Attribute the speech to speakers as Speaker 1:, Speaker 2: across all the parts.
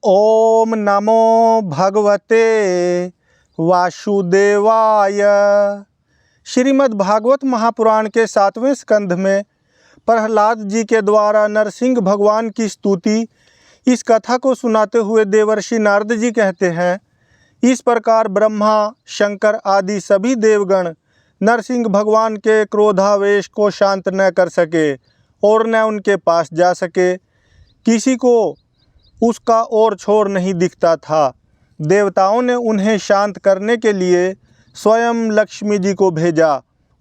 Speaker 1: ओम नमो भगवते वासुदेवाय। श्रीमद् भागवत महापुराण के 7वें स्कंध में प्रहलाद जी के द्वारा नरसिंह भगवान की स्तुति, इस कथा को सुनाते हुए देवर्षि नारद जी कहते हैं, इस प्रकार ब्रह्मा, शंकर आदि सभी देवगण नरसिंह भगवान के क्रोधावेश को शांत न कर सके और न उनके पास जा सके। किसी को उसका और छोर नहीं दिखता था। देवताओं ने उन्हें शांत करने के लिए स्वयं लक्ष्मी जी को भेजा।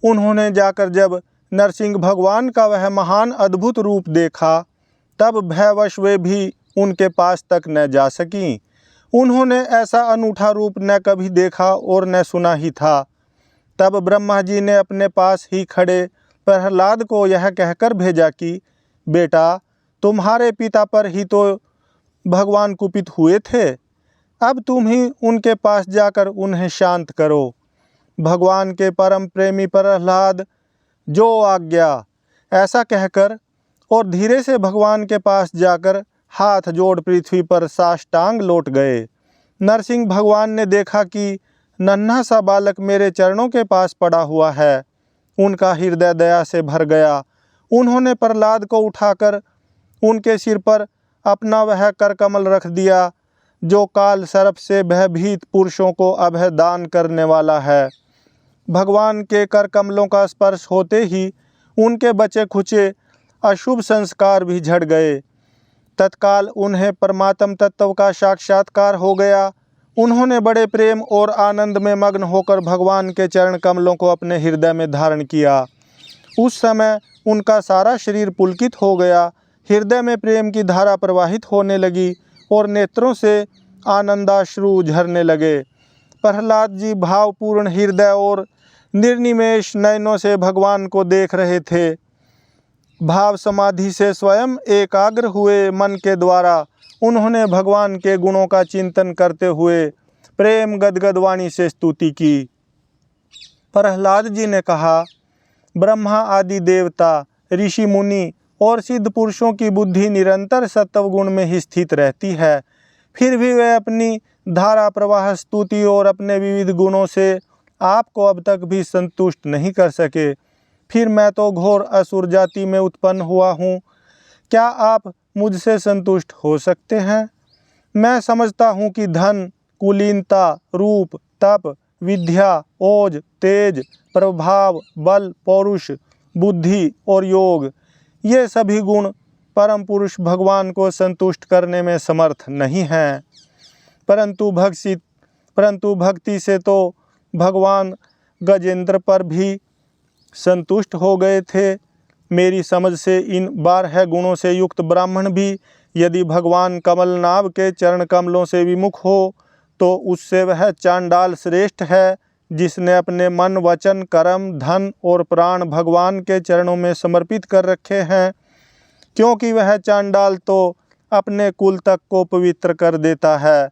Speaker 1: उन्होंने जाकर जब नरसिंह भगवान का वह महान अद्भुत रूप देखा, तब भयवश वे भी उनके पास तक न जा सकीं। उन्होंने ऐसा अनूठा रूप न कभी देखा और न सुना ही था। तब ब्रह्मा जी ने अपने पास ही खड़े प्रहलाद को यह कहकर भेजा कि बेटा, तुम्हारे पिता पर ही तो भगवान कुपित हुए थे, अब तुम ही उनके पास जाकर उन्हें शांत करो। भगवान के परम प्रेमी प्रहलाद, जो आज्ञा, ऐसा कहकर और धीरे से भगवान के पास जाकर हाथ जोड़ पृथ्वी पर साष्टांग लौट गए। नरसिंह भगवान ने देखा कि नन्हा सा बालक मेरे चरणों के पास पड़ा हुआ है। उनका हृदय दया से भर गया। उन्होंने प्रहलाद को उठाकर उनके सिर पर अपना वह करकमल रख दिया, जो काल सर्प से भयभीत पुरुषों को अभय दान करने वाला है। भगवान के करकमलों का स्पर्श होते ही उनके बचे खुचे अशुभ संस्कार भी झड़ गए। तत्काल उन्हें परमात्म तत्व का साक्षात्कार हो गया। उन्होंने बड़े प्रेम और आनंद में मग्न होकर भगवान के चरण कमलों को अपने हृदय में धारण किया। उस समय उनका सारा शरीर पुलकित हो गया। हृदय में प्रेम की धारा प्रवाहित होने लगी और नेत्रों से आनंदाश्रु झरने लगे। प्रहलाद जी भावपूर्ण हृदय और निर्निमेष नयनों से भगवान को देख रहे थे। भाव समाधि से स्वयं एकाग्र हुए मन के द्वारा उन्होंने भगवान के गुणों का चिंतन करते हुए प्रेम गदगद वाणी से स्तुति की। प्रहलाद जी ने कहा, ब्रह्मा आदि देवता, ऋषि मुनि और सिद्ध पुरुषों की बुद्धि निरंतर सत्व गुण में ही स्थित रहती है, फिर भी वे अपनी धारा प्रवाह स्तुति और अपने विविध गुणों से आपको अब तक भी संतुष्ट नहीं कर सके। फिर मैं तो घोर असुर जाति में उत्पन्न हुआ हूँ, क्या आप मुझसे संतुष्ट हो सकते हैं? मैं समझता हूँ कि धन, कुलीनता, रूप, तप, विद्या, ओज, तेज, प्रभाव, बल, पौरुष, बुद्धि और योग, ये सभी गुण परम पुरुष भगवान को संतुष्ट करने में समर्थ नहीं हैं। परंतु भक्ति से तो भगवान गजेंद्र पर भी संतुष्ट हो गए थे। मेरी समझ से इन 12 गुणों से युक्त ब्राह्मण भी यदि भगवान कमलनाभ के चरण कमलों से विमुख हो, तो उससे वह चांडाल श्रेष्ठ है, जिसने अपने मन, वचन, कर्म, धन और प्राण भगवान के चरणों में समर्पित कर रखे हैं। क्योंकि वह चांडाल तो अपने कुल तक को पवित्र कर देता है,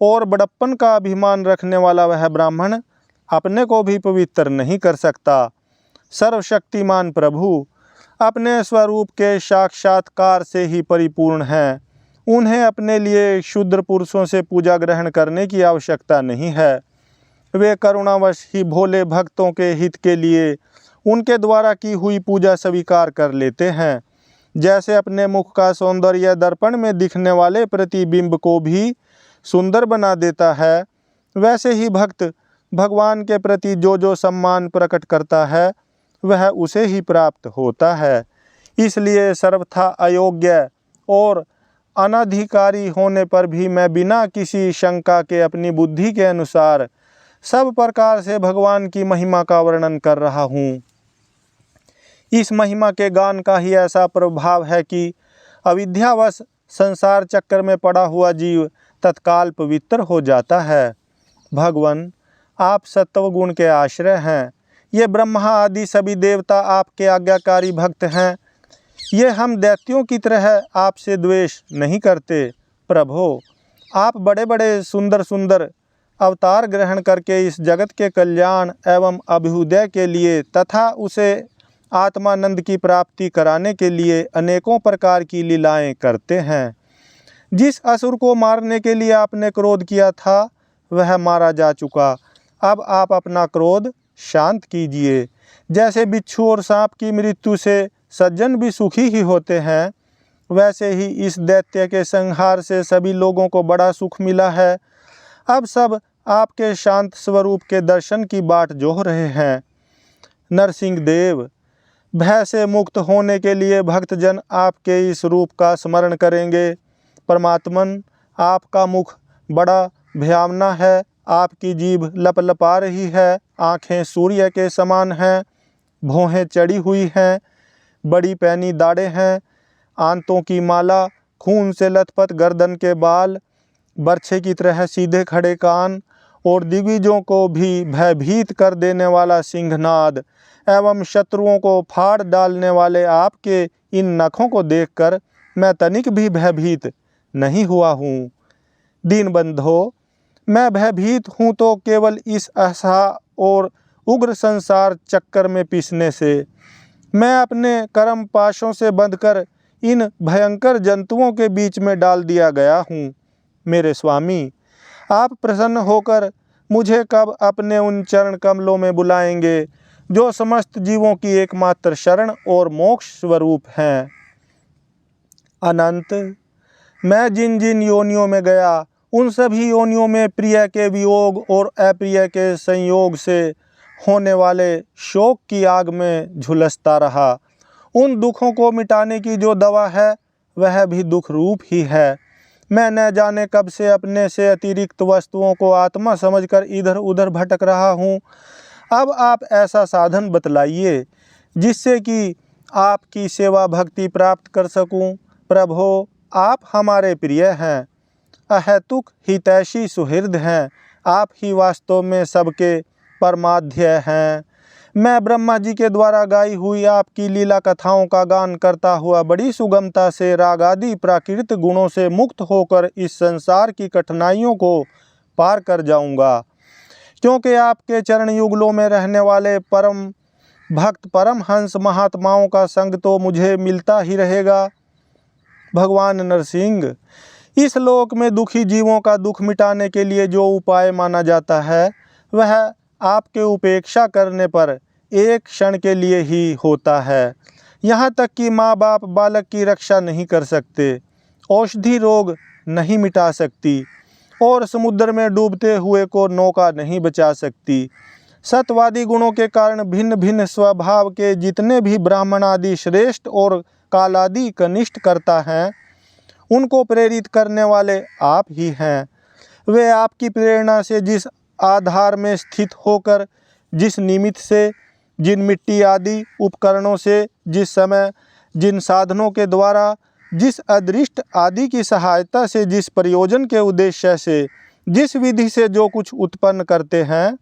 Speaker 1: और बड़प्पन का अभिमान रखने वाला वह ब्राह्मण अपने को भी पवित्र नहीं कर सकता। सर्वशक्तिमान प्रभु अपने स्वरूप के साक्षात्कार से ही परिपूर्ण हैं। उन्हें अपने लिए शूद्र पुरुषों से पूजा ग्रहण करने की आवश्यकता नहीं है। वे करुणावश ही भोले भक्तों के हित के लिए उनके द्वारा की हुई पूजा स्वीकार कर लेते हैं। जैसे अपने मुख का सौंदर्य दर्पण में दिखने वाले प्रतिबिंब को भी सुंदर बना देता है, वैसे ही भक्त भगवान के प्रति जो जो सम्मान प्रकट करता है, वह उसे ही प्राप्त होता है। इसलिए सर्वथा अयोग्य और अनधिकारी होने पर भी मैं बिना किसी शंका के अपनी बुद्धि के अनुसार सब प्रकार से भगवान की महिमा का वर्णन कर रहा हूँ। इस महिमा के गान का ही ऐसा प्रभाव है कि अविद्यावश संसार चक्कर में पड़ा हुआ जीव तत्काल पवित्र हो जाता है। भगवान, आप सत्व गुण के आश्रय हैं। ये ब्रह्मा आदि सभी देवता आपके आज्ञाकारी भक्त हैं। ये हम दैत्यों की तरह आपसे द्वेष नहीं करते। प्रभो, आप बड़े बड़े सुंदर सुंदर अवतार ग्रहण करके इस जगत के कल्याण एवं अभ्युदय के लिए तथा उसे आत्मानंद की प्राप्ति कराने के लिए अनेकों प्रकार की लीलाएं करते हैं। जिस असुर को मारने के लिए आपने क्रोध किया था वह मारा जा चुका। अब आप अपना क्रोध शांत कीजिए। जैसे बिच्छू और सांप की मृत्यु से सज्जन भी सुखी ही होते हैं, वैसे ही इस दैत्य के संहार से सभी लोगों को बड़ा सुख मिला है। अब सब आपके शांत स्वरूप के दर्शन की बाट जोह रहे हैं। नरसिंह देव, भय से मुक्त होने के लिए भक्तजन आपके इस रूप का स्मरण करेंगे। परमात्मन, आपका मुख बड़ा भयावना है, आपकी जीभ लपलपा रही है, आँखें सूर्य के समान हैं, भौहें चढ़ी हुई हैं, बड़ी पैनी दाढ़ें हैं, आंतों की माला, खून से लथपथ गर्दन के बाल, बरछे की तरह सीधे खड़े कान और दिग्विजयों को भी भयभीत कर देने वाला सिंहनाद एवं शत्रुओं को फाड़ डालने वाले आपके इन नखों को देखकर मैं तनिक भी भयभीत नहीं हुआ हूँ। दीनबंधो, मैं भयभीत हूँ तो केवल इस असहा और उग्र संसार चक्कर में पिसने से। मैं अपने कर्म पाशों से बंधकर इन भयंकर जंतुओं के बीच में डाल दिया गया हूँ। मेरे स्वामी, आप प्रसन्न होकर मुझे कब अपने उन चरण कमलों में बुलाएंगे जो समस्त जीवों की एकमात्र शरण और मोक्ष स्वरूप हैं। अनंत, मैं जिन जिन योनियों में गया उन सभी योनियों में प्रिय के वियोग और अप्रिय के संयोग से होने वाले शोक की आग में झुलसता रहा। उन दुखों को मिटाने की जो दवा है वह भी दुख रूप ही है। मैं न जाने कब से अपने से अतिरिक्त वस्तुओं को आत्मा समझकर इधर उधर भटक रहा हूँ। अब आप ऐसा साधन बतलाइए जिससे कि आपकी सेवा भक्ति प्राप्त कर सकूं। प्रभो, आप हमारे प्रिय हैं, अहेतुक हितैषी सुहृद हैं, आप ही वास्तव में सबके परमाध्य हैं। मैं ब्रह्मा जी के द्वारा गाई हुई आपकी लीला कथाओं का गान करता हुआ बड़ी सुगमता से राग आदि प्राकृत गुणों से मुक्त होकर इस संसार की कठिनाइयों को पार कर जाऊंगा, क्योंकि आपके चरण युगलों में रहने वाले परम भक्त परमहंस महात्माओं का संग तो मुझे मिलता ही रहेगा। भगवान नरसिंह, इस लोक में दुखी जीवों का दुख मिटाने के लिए जो उपाय माना जाता है वह आपके उपेक्षा करने पर एक क्षण के लिए ही होता है। यहाँ तक कि माँ बाप बालक की रक्षा नहीं कर सकते, औषधि रोग नहीं मिटा सकती और समुद्र में डूबते हुए को नौका नहीं बचा सकती। सत्यवादी गुणों के कारण भिन्न भिन्न स्वभाव के जितने भी ब्राह्मण आदि श्रेष्ठ और कालादि कनिष्ठ करता हैं, उनको प्रेरित करने वाले आप ही हैं। वे आपकी प्रेरणा से जिस आधार में स्थित होकर, जिस निमित्त से, जिन मिट्टी आदि उपकरणों से, जिस समय, जिन साधनों के द्वारा, जिस अदृष्ट आदि की सहायता से, जिस प्रयोजन के उद्देश्य से, जिस विधि से जो कुछ उत्पन्न करते हैं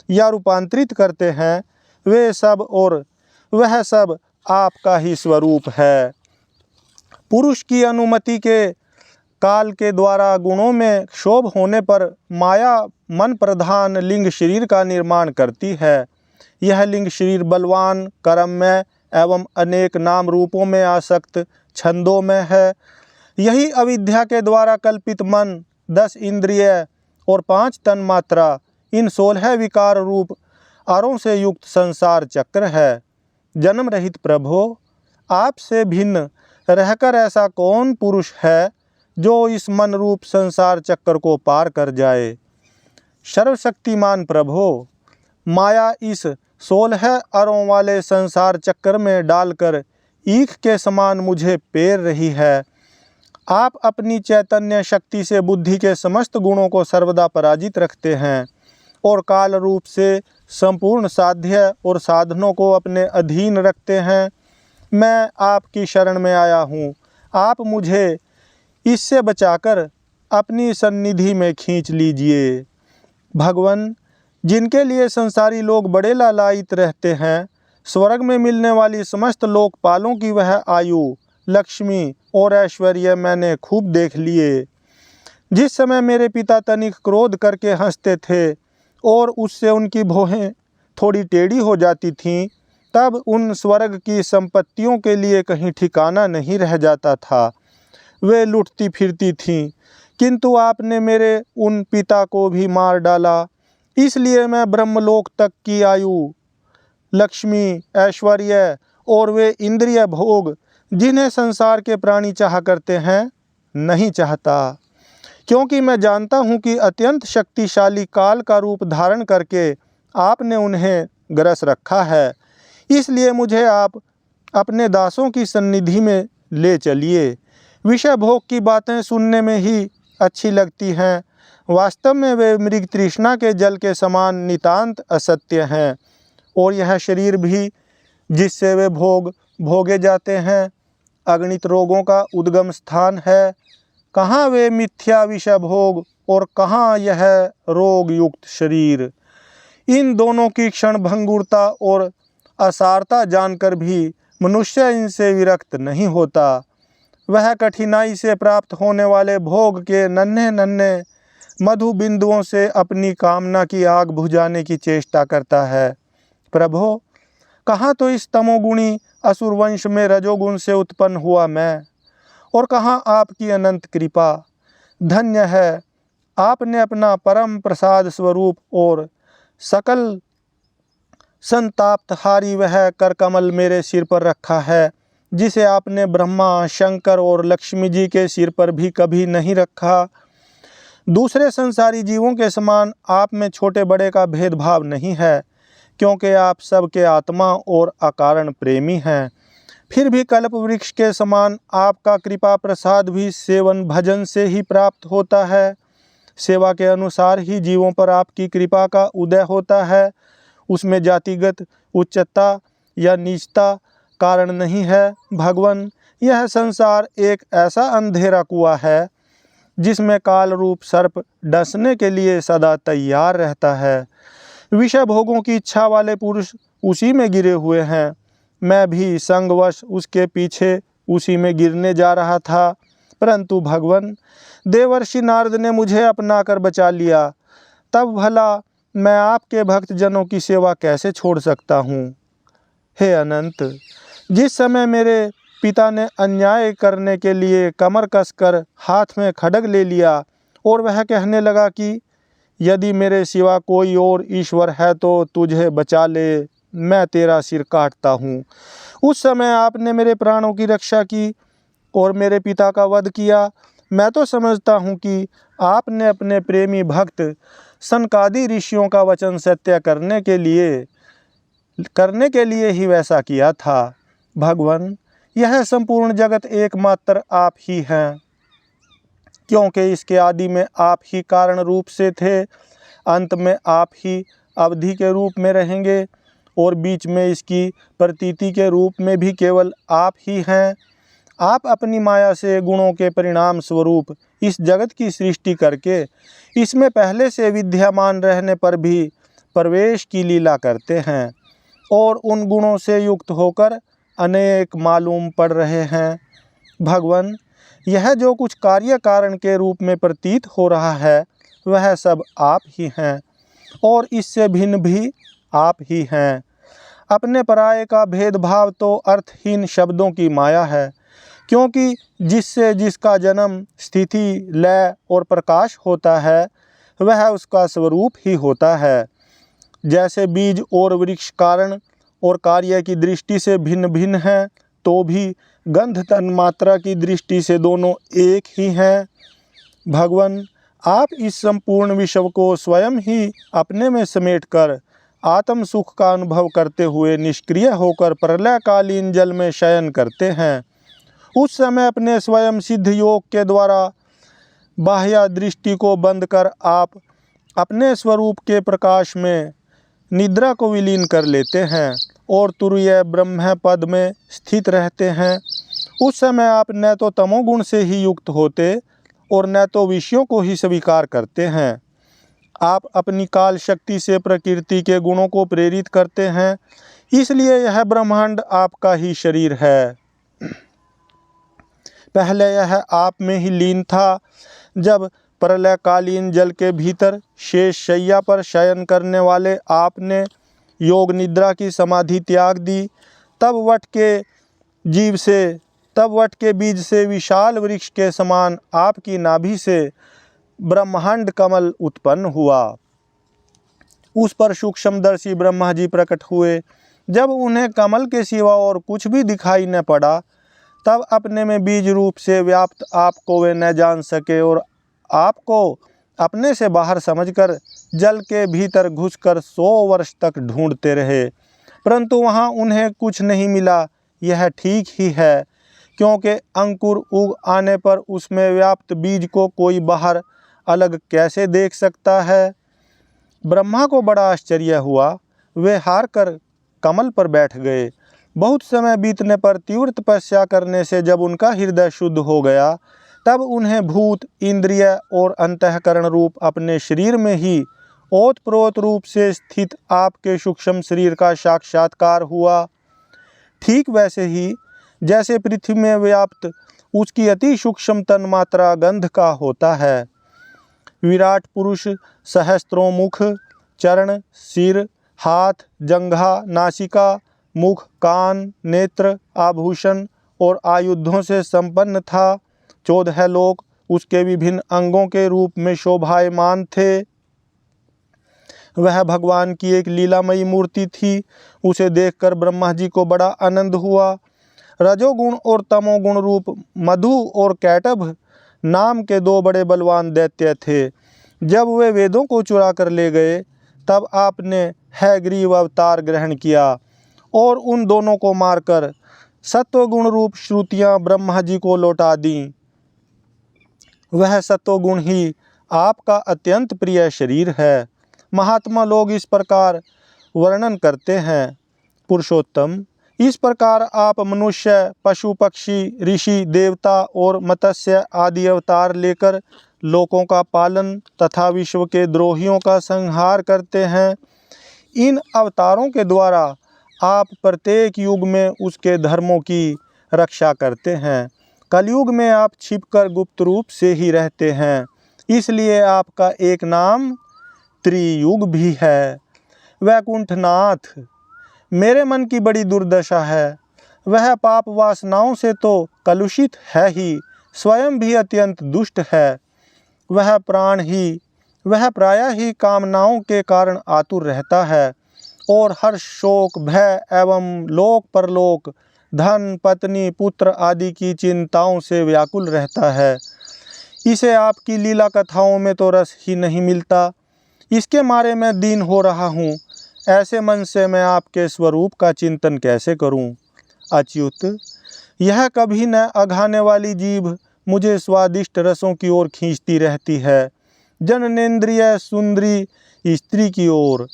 Speaker 1: या रूपांतरित करते हैं, वे सब और वह सब आपका ही स्वरूप है। पुरुष की अनुमति के काल के द्वारा गुणों में क्षोभ होने पर माया मन प्रधान लिंग शरीर का निर्माण करती है। यह लिंग शरीर बलवान, कर्ममय एवं अनेक नाम रूपों में आसक्त छंदों में है। यही अविद्या के द्वारा कल्पित मन, 10 इंद्रिय और 5 तन मात्रा, इन 16 विकार रूप आरों से युक्त संसार चक्र है। जन्म रहित प्रभो, आपसे भिन्न रहकर ऐसा कौन पुरुष है जो इस मन रूप संसार चक्र को पार कर जाए। सर्वशक्तिमान प्रभो, माया इस 16 अरों वाले संसार चक्र में डालकर ईख के समान मुझे पेर रही है। आप अपनी चैतन्य शक्ति से बुद्धि के समस्त गुणों को सर्वदा पराजित रखते हैं और काल रूप से संपूर्ण साध्य और साधनों को अपने अधीन रखते हैं। मैं आपकी शरण में आया हूँ, आप मुझे इससे बचाकर अपनी सन्निधि में खींच लीजिए। भगवन, जिनके लिए संसारी लोग बड़े लालायित रहते हैं, स्वर्ग में मिलने वाली समस्त लोकपालों की वह आयु, लक्ष्मी और ऐश्वर्य मैंने खूब देख लिए। जिस समय मेरे पिता तनिक क्रोध करके हंसते थे और उससे उनकी भौहें थोड़ी टेढ़ी हो जाती थीं, तब उन स्वर्ग की संपत्तियों के लिए कहीं ठिकाना नहीं रह जाता था। वे लुटती फिरती थीं, किंतु आपने मेरे उन पिता को भी मार डाला। इसलिए मैं ब्रह्मलोक तक की आयु, लक्ष्मी, ऐश्वर्य और वे इंद्रिय भोग जिन्हें संसार के प्राणी चाहा करते हैं, नहीं चाहता, क्योंकि मैं जानता हूँ कि अत्यंत शक्तिशाली काल का रूप धारण करके आपने उन्हें ग्रस रखा है। इसलिए मुझे आप अपने दासों की सन्निधि में ले चलिए। विषय भोग की बातें सुनने में ही अच्छी लगती हैं, वास्तव में वे मृग तृष्णा के जल के समान नितांत असत्य हैं, और यह शरीर भी जिससे वे भोगे जाते हैं, अगणित रोगों का उद्गम स्थान है। कहाँ वे मिथ्या विषय भोग और कहाँ यह रोग युक्त शरीर। इन दोनों की क्षण भंगुरता और असारता जानकर भी मनुष्य इनसे विरक्त नहीं होता। वह कठिनाई से प्राप्त होने वाले भोग के नन्हे नन्हे मधु बिंदुओं से अपनी कामना की आग बुझाने की चेष्टा करता है। प्रभो, कहाँ तो इस तमोगुणी असुर वंश में रजोगुण से उत्पन्न हुआ मैं, और कहाँ आपकी अनंत कृपा। धन्य है आपने अपना परम प्रसाद स्वरूप और सकल संतापहारी वह कर कमल मेरे सिर पर रखा है, जिसे आपने ब्रह्मा, शंकर और लक्ष्मी जी के सिर पर भी कभी नहीं रखा। दूसरे संसारी जीवों के समान आप में छोटे बड़े का भेदभाव नहीं है, क्योंकि आप सबके आत्मा और अकारण प्रेमी हैं। फिर भी कल्प वृक्ष के समान आपका कृपा प्रसाद भी सेवन भजन से ही प्राप्त होता है। सेवा के अनुसार ही जीवों पर आपकी कृपा का उदय होता है। उसमें जातिगत उच्चता या नीचता कारण नहीं है। भगवान, यह संसार एक ऐसा अंधेरा कुआं है जिसमें काल रूप सर्प डसने के लिए सदा तैयार रहता है। विषय भोगों की इच्छा वाले पुरुष उसी में गिरे हुए हैं। मैं भी संगवश उसके पीछे उसी में गिरने जा रहा था, परंतु भगवान, देवर्षि नारद ने मुझे अपनाकर बचा लिया। तब भला मैं आपके भक्त जनों की सेवा कैसे छोड़ सकता हूँ। हे अनंत, जिस समय मेरे पिता ने अन्याय करने के लिए कमर कसकर हाथ में खड्ग ले लिया और वह कहने लगा कि यदि मेरे सिवा कोई और ईश्वर है तो तुझे बचा ले, मैं तेरा सिर काटता हूँ, उस समय आपने मेरे प्राणों की रक्षा की और मेरे पिता का वध किया। मैं तो समझता हूँ कि आपने अपने प्रेमी भक्त सनकादि ऋषियों का वचन सत्य करने के लिए ही वैसा किया था। भगवान, यह संपूर्ण जगत एकमात्र आप ही हैं, क्योंकि इसके आदि में आप ही कारण रूप से थे, अंत में आप ही अवधि के रूप में रहेंगे और बीच में इसकी प्रतीति के रूप में भी केवल आप ही हैं। आप अपनी माया से गुणों के परिणाम स्वरूप इस जगत की सृष्टि करके इसमें पहले से विद्यमान रहने पर भी प्रवेश की लीला करते हैं और उन गुणों से युक्त होकर अनेक मालूम पड़ रहे हैं। भगवान, यह जो कुछ कार्य कारण के रूप में प्रतीत हो रहा है वह सब आप ही हैं और इससे भिन्न भी आप ही हैं। अपने पराये का भेदभाव तो अर्थहीन शब्दों की माया है, क्योंकि जिससे जिसका जन्म, स्थिति, लय और प्रकाश होता है वह उसका स्वरूप ही होता है। जैसे बीज और वृक्ष कारण और कार्य की दृष्टि से भिन्न भिन्न हैं, तो भी गंध तन मात्रा की दृष्टि से दोनों एक ही हैं। भगवान, आप इस संपूर्ण विश्व को स्वयं ही अपने में समेटकर आत्म सुख का अनुभव करते हुए निष्क्रिय होकर प्रलयकालीन जल में शयन करते हैं। उस समय अपने स्वयं सिद्ध योग के द्वारा बाह्य दृष्टि को बंद कर आप अपने स्वरूप के प्रकाश में निद्रा को विलीन कर लेते हैं और तुरीय ब्रह्म पद में स्थित रहते हैं। उस समय आप न तो तमोगुण से ही युक्त होते और न तो विषयों को ही स्वीकार करते हैं। आप अपनी काल शक्ति से प्रकृति के गुणों को प्रेरित करते हैं, इसलिए यह ब्रह्मांड आपका ही शरीर है। पहले यह आप में ही लीन था। जब प्रलयकालीन जल के भीतर शेष शैया पर शयन करने वाले आपने योग निद्रा की समाधि त्याग दी, तब वट के जीव से तब वट के बीज से विशाल वृक्ष के समान आपकी नाभि से ब्रह्मांड कमल उत्पन्न हुआ। उस पर सूक्ष्मदर्शी ब्रह्मा जी प्रकट हुए। जब उन्हें कमल के सिवा और कुछ भी दिखाई न पड़ा, तब अपने में बीज रूप से व्याप्त आपको वे न जान सके और आपको अपने से बाहर समझकर जल के भीतर घुसकर 100 वर्ष तक ढूंढते रहे, परंतु वहाँ उन्हें कुछ नहीं मिला। यह ठीक ही है, क्योंकि अंकुर उग आने पर उसमें व्याप्त बीज को कोई बाहर अलग कैसे देख सकता है। ब्रह्मा को बड़ा आश्चर्य हुआ। वे हार कर कमल पर बैठ गए। बहुत समय बीतने पर तीव्र तपस्या करने से जब उनका हृदय शुद्ध हो गया, तब उन्हें भूत, इंद्रिय और अंतःकरण रूप अपने शरीर में ही ओतप्रोत रूप से स्थित आपके सूक्ष्म शरीर का साक्षात्कार हुआ। ठीक वैसे ही जैसे पृथ्वी में व्याप्त उसकी अति सूक्ष्म तन्मात्रा गंध का होता है। विराट पुरुष सहस्त्रों मुख, चरण, सिर, हाथ, जंघा, नासिका, मुख, कान, नेत्र, आभूषण और आयुधों से संपन्न था। 14 लोक उसके विभिन्न अंगों के रूप में शोभायमान थे। वह भगवान की एक लीलामयी मूर्ति थी। उसे देखकर ब्रह्मा जी को बड़ा आनंद हुआ। रजोगुण और तमोगुण रूप मधु और कैटभ नाम के 2 बड़े बलवान दैत्य थे। जब वे वेदों को चुरा कर ले गए, तब आपने हैग्रीव अवतार ग्रहण किया और उन दोनों को मारकर सत्वगुण रूप श्रुतियाँ ब्रह्मा जी को लौटा दीं। वह सत्वगुण ही आपका अत्यंत प्रिय शरीर है। महात्मा लोग इस प्रकार वर्णन करते हैं। पुरुषोत्तम, इस प्रकार आप मनुष्य, पशु, पक्षी, ऋषि, देवता और मत्स्य आदि अवतार लेकर लोकों का पालन तथा विश्व के द्रोहियों का संहार करते हैं। इन अवतारों के द्वारा आप प्रत्येक युग में उसके धर्मों की रक्षा करते हैं। कलयुग में आप छिपकर गुप्त रूप से ही रहते हैं, इसलिए आपका एक नाम त्रियुग भी है। वैकुंठनाथ, मेरे मन की बड़ी दुर्दशा है। वह पाप वासनाओं से तो कलुषित है ही, स्वयं भी अत्यंत दुष्ट है। वह प्रायः ही कामनाओं के कारण आतुर रहता है और हर शोक, भय एवं लोक परलोक, धन, पत्नी, पुत्र आदि की चिंताओं से व्याकुल रहता है। इसे आपकी लीला कथाओं में तो रस ही नहीं मिलता। इसके मारे मैं दीन हो रहा हूँ। ऐसे मन से मैं आपके स्वरूप का चिंतन कैसे करूँ। अच्युत, यह कभी न अघाने वाली जीभ मुझे स्वादिष्ट रसों की ओर खींचती रहती है। जननेन्द्रिय सुंदरी स्त्री की ओर,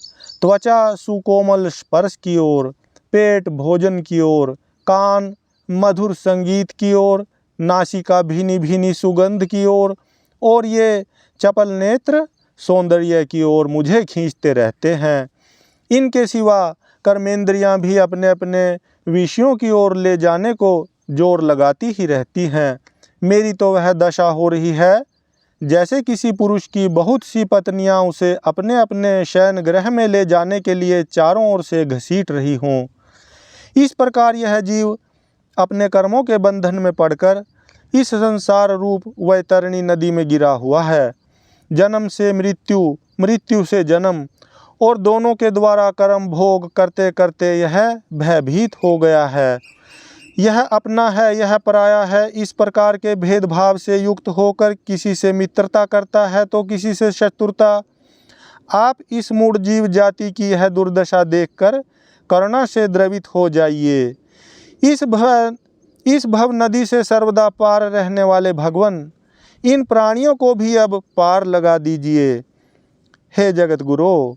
Speaker 1: त्वचा सुकोमल स्पर्श की ओर, पेट भोजन की ओर, कान मधुर संगीत की ओर, नासिका भीनी भीनी सुगंध की ओर और ये चपल नेत्र सौंदर्य की ओर मुझे खींचते रहते हैं। इनके सिवा कर्मेंद्रियां भी अपने अपने विषयों की ओर ले जाने को जोर लगाती ही रहती हैं। मेरी तो वह दशा हो रही है जैसे किसी पुरुष की बहुत सी पत्नियां उसे अपने अपने शयन गृह में ले जाने के लिए चारों ओर से घसीट रही हों। इस प्रकार यह जीव अपने कर्मों के बंधन में पड़कर इस संसार रूप वैतरणी नदी में गिरा हुआ है। जन्म से मृत्यु, मृत्यु से जन्म और दोनों के द्वारा कर्म भोग करते करते यह भयभीत हो गया है। यह अपना है, यह पराया है, इस प्रकार के भेदभाव से युक्त होकर किसी से मित्रता करता है तो किसी से शत्रुता। आप इस मूढ़ जीव जाति की यह दुर्दशा देखकर करुणा से द्रवित हो जाइए। इस भव नदी से सर्वदा पार रहने वाले भगवन, इन प्राणियों को भी अब पार लगा दीजिए। हे जगत गुरु,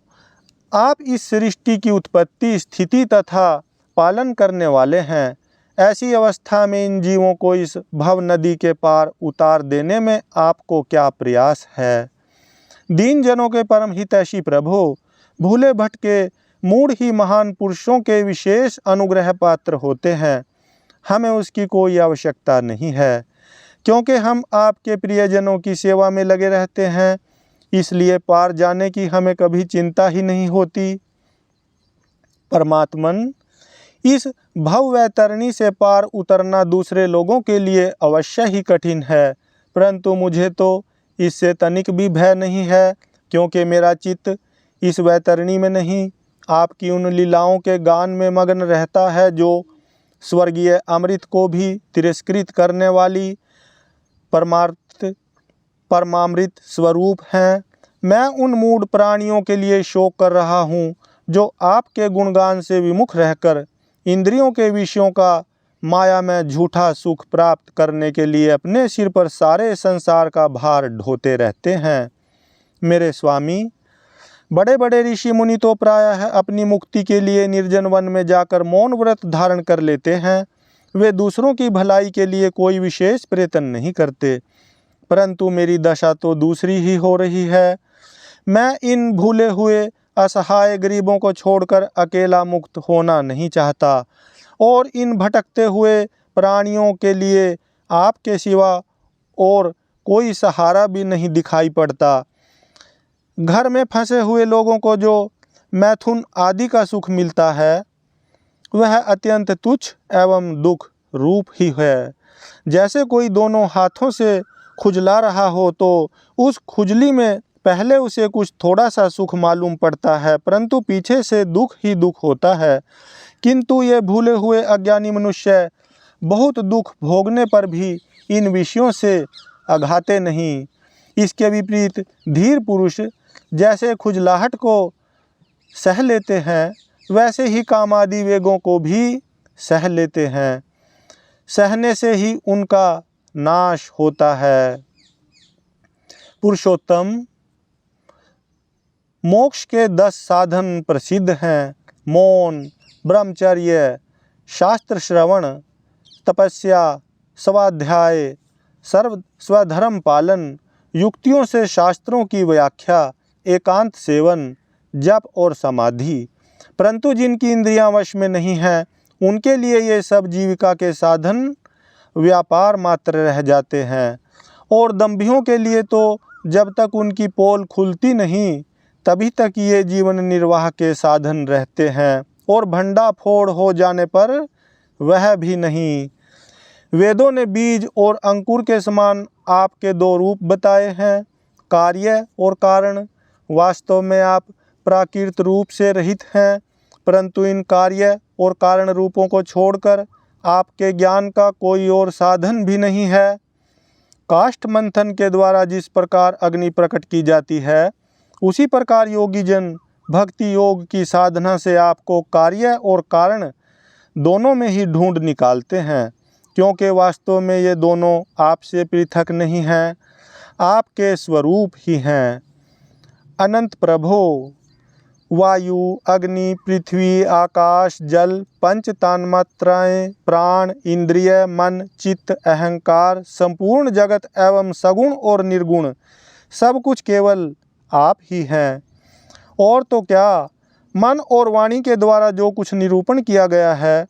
Speaker 1: आप इस सृष्टि की उत्पत्ति, स्थिति तथा पालन करने वाले हैं। ऐसी अवस्था में इन जीवों को इस भव नदी के पार उतार देने में आपको क्या प्रयास है। दीन जनों के परम हितैषी प्रभु, भूले भटके मूढ़ ही महान पुरुषों के विशेष अनुग्रह पात्र होते हैं। हमें उसकी कोई आवश्यकता नहीं है, क्योंकि हम आपके प्रियजनों की सेवा में लगे रहते हैं, इसलिए पार जाने की हमें कभी चिंता ही नहीं होती। परमात्मन, इस भव वैतरणी से पार उतरना दूसरे लोगों के लिए अवश्य ही कठिन है, परंतु मुझे तो इससे तनिक भी भय नहीं है, क्योंकि मेरा चित्त इस वैतरणी में नहीं, आपकी उन लीलाओं के गान में मग्न रहता है जो स्वर्गीय अमृत को भी तिरस्कृत करने वाली परमामृत स्वरूप हैं। मैं उन मूढ़ प्राणियों के लिए शोक कर रहा हूँ जो आपके गुणगान से विमुख रहकर इंद्रियों के विषयों का माया में झूठा सुख प्राप्त करने के लिए अपने सिर पर सारे संसार का भार ढोते रहते हैं। मेरे स्वामी, बड़े बड़े ऋषि मुनि तो प्रायः अपनी मुक्ति के लिए निर्जन वन में जाकर मौन व्रत धारण कर लेते हैं। वे दूसरों की भलाई के लिए कोई विशेष प्रयत्न नहीं करते, परंतु मेरी दशा तो दूसरी ही हो रही है। मैं इन भूले हुए असहाय गरीबों को छोड़कर अकेला मुक्त होना नहीं चाहता, और इन भटकते हुए प्राणियों के लिए आपके सिवा और कोई सहारा भी नहीं दिखाई पड़ता। घर में फंसे हुए लोगों को जो मैथुन आदि का सुख मिलता है, वह अत्यंत तुच्छ एवं दुख रूप ही है। जैसे कोई दोनों हाथों से खुजला रहा हो तो उस खुजली में पहले उसे कुछ थोड़ा सा सुख मालूम पड़ता है, परंतु पीछे से दुख ही दुख होता है। किंतु ये भूले हुए अज्ञानी मनुष्य बहुत दुख भोगने पर भी इन विषयों से अघाते नहीं। इसके विपरीत धीर पुरुष जैसे खुजलाहट को सह लेते हैं, वैसे ही कामादि वेगों को भी सह लेते हैं। सहने से ही उनका नाश होता है। पुरुषोत्तम, मोक्ष के 10 साधन प्रसिद्ध हैं। मौन, ब्रह्मचर्य, शास्त्र श्रवण, तपस्या, स्वाध्याय, स्वधर्म पालन, युक्तियों से शास्त्रों की व्याख्या, एकांत सेवन, जप और समाधि। परंतु जिनकी इंद्रियां वश में नहीं हैं, उनके लिए ये सब जीविका के साधन व्यापार मात्र रह जाते हैं। और दंभियों के लिए तो जब तक उनकी पोल खुलती नहीं, तभी तक ये जीवन निर्वाह के साधन रहते हैं, और भंडाफोड़ हो जाने पर वह भी नहीं। वेदों ने बीज और अंकुर के समान आपके 2 रूप बताए हैं, कार्य और कारण। वास्तव में आप प्राकृत रूप से रहित हैं, परंतु इन कार्य और कारण रूपों को छोड़कर आपके ज्ञान का कोई और साधन भी नहीं है। काष्ठ मंथन के द्वारा जिस प्रकार अग्नि प्रकट की जाती है, उसी प्रकार योगी जन भक्ति योग की साधना से आपको कार्य और कारण दोनों में ही ढूंढ निकालते हैं, क्योंकि वास्तव में ये दोनों आपसे पृथक नहीं हैं, आपके स्वरूप ही हैं। अनंत प्रभो, वायु, अग्नि, पृथ्वी, आकाश, जल, पंच तन्मात्राएं, प्राण, इंद्रिय, मन, चित्त, अहंकार, संपूर्ण जगत एवं सगुण और निर्गुण सब कुछ केवल आप ही हैं। और तो क्या, मन और वाणी के द्वारा जो कुछ निरूपण किया गया है,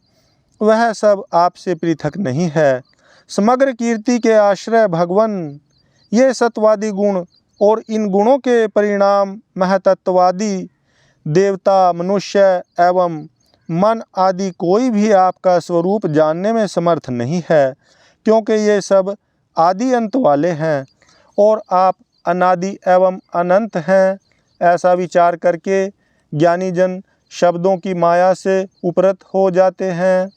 Speaker 1: वह सब आपसे पृथक नहीं है। समग्र कीर्ति के आश्रय भगवन, ये सत्वादी गुण और इन गुणों के परिणाम महतत्वादी देवता, मनुष्य एवं मन आदि कोई भी आपका स्वरूप जानने में समर्थ नहीं है, क्योंकि ये सब आदि अंत वाले हैं और आप अनादि एवं अनंत हैं। ऐसा विचार करके ज्ञानी जन शब्दों की माया से उपरत हो जाते हैं।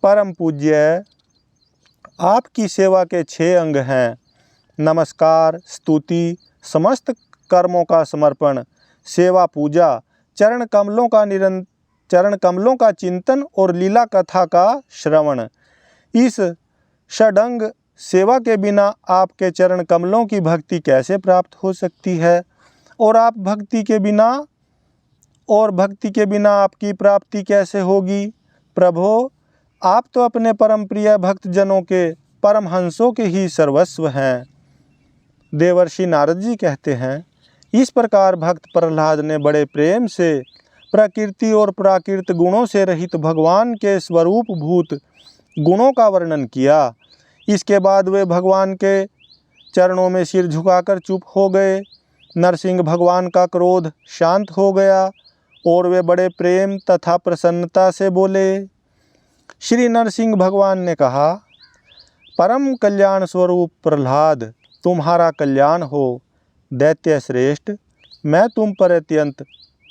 Speaker 1: परम पूज्य, आपकी सेवा के 6 अंग हैं: नमस्कार, स्तुति, समस्त कर्मों का समर्पण, सेवा पूजा, चरण कमलों का चिंतन और लीला कथा का श्रवण। इस षडंग सेवा के बिना आपके चरण कमलों की भक्ति कैसे प्राप्त हो सकती है, और भक्ति के बिना आपकी प्राप्ति कैसे होगी। प्रभो, आप तो अपने परम प्रिय भक्त जनों के परमहंसों के ही सर्वस्व हैं। देवर्षि नारद जी कहते हैं, इस प्रकार भक्त प्रहलाद ने बड़े प्रेम से प्रकृति और प्राकृत गुणों से रहित भगवान के स्वरूप भूत गुणों का वर्णन किया। इसके बाद वे भगवान के चरणों में सिर झुकाकर चुप हो गए। नरसिंह भगवान का क्रोध शांत हो गया और वे बड़े प्रेम तथा प्रसन्नता से बोले, श्री नरसिंह भगवान ने कहा, परम कल्याण स्वरूप प्रहलाद, तुम्हारा कल्याण हो। दैत्य श्रेष्ठ, मैं तुम पर अत्यंत